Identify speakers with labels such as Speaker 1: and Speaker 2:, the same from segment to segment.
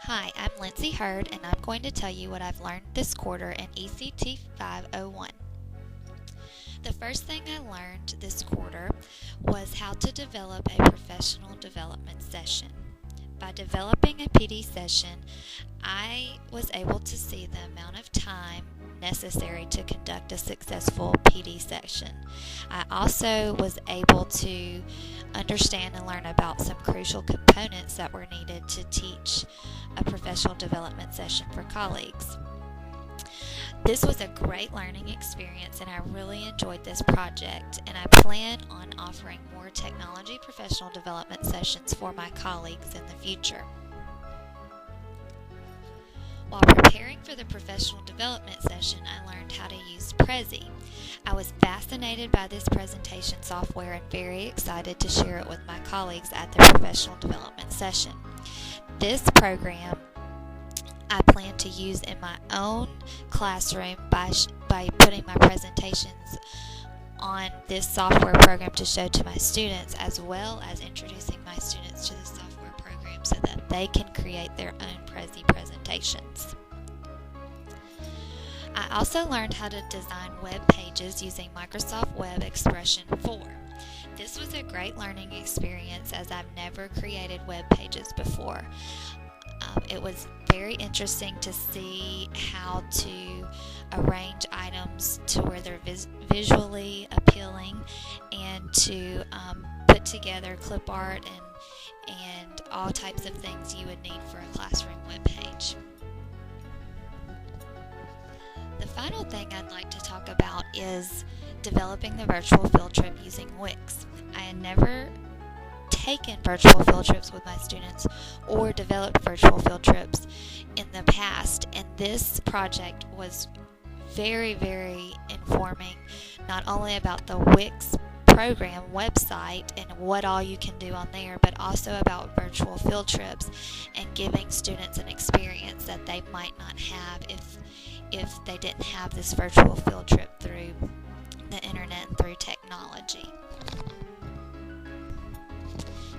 Speaker 1: Hi, I'm Lindsay Hurd, and I'm going to tell you what I've learned this quarter in ECT 501. The first thing I learned this quarter was how to develop a professional development session. By developing a PD session, I was able to see the amount of time necessary to conduct a successful PD session. I also was able to understand and learn about some crucial components that were needed to teach a professional development session for colleagues. This was a great learning experience, and I really enjoyed this project, and I plan on offering more technology professional development sessions for my colleagues in the future. While preparing for the professional development session, I learned how to use Prezi. I was fascinated by this presentation software and very excited to share it with my colleagues at the professional development session. This program I plan to use in my own classroom by putting my presentations on this software program to show to my students, as well as introducing my students to the software program so that they can create their own Prezi presentations. I also learned how to design web pages using Microsoft Web Expression 4. This was a great learning experience as I've never created web pages before. It was very interesting to see how to arrange items to where they're visually appealing, and to put together clip art and all types of things you would need for a classroom web page. The final thing I'd like to talk about is developing the virtual field trip using Wix. I had never taken virtual field trips with my students or developed virtual field trips in the past, and this project was very informing, not only about the Wix program website and what all you can do on there, but also about virtual field trips and giving students an experience that they might not have if they didn't have this virtual field trip through the internet and through technology.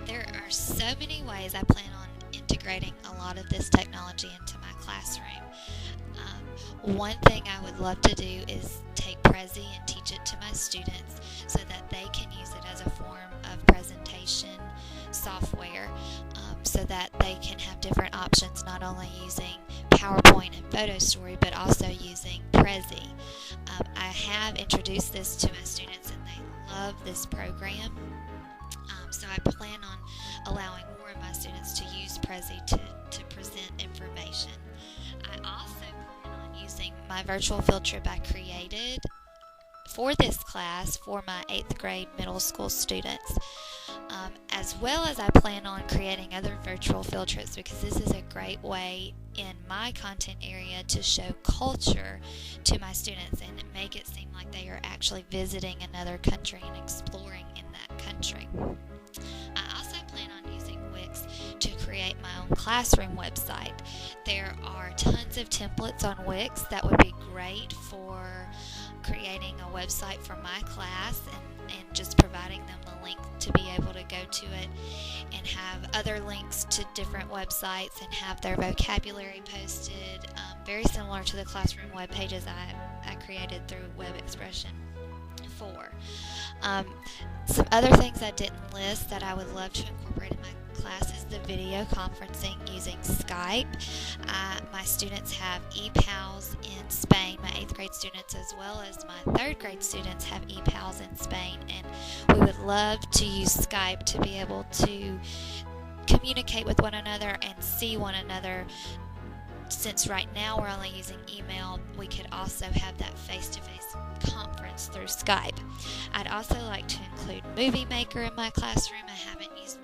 Speaker 1: There are so many ways I plan on integrating a lot of this technology into my classroom. One thing I would love to do is take Prezi and teach it to my students so that they can use it as a form of presentation software, so that they can have different options, not only using PowerPoint and PhotoStory, but also using Prezi. I have introduced this to my students and they love this program. So I plan on allowing more of my students to use Prezi to present information. I also plan on using my virtual field trip I created for this class for my 8th grade middle school students, as well as I plan on creating other virtual field trips, because this is a great way in my content area to show culture to my students and make it seem like they are actually visiting another country and exploring in that country. I also plan on using Wix to create my own classroom website. There are tons of templates on Wix that would be great for creating a website for my class and just providing them the link to be able to go to it, and have other links to different websites and have their vocabulary posted, very similar to the classroom web pages I created through Web Expression 4. Some other things I didn't list that I would love to incorporate in my class is the video conferencing using Skype. My students have ePals in Spain, my 8th grade students, as well as my 3rd grade students have ePals in Spain, and we would love to use Skype to be able to communicate with one another and see one another. Since right now we're only using email, we could also have that face-to-face conference through Skype. I'd also like to include Movie Maker in my classroom. I haven't used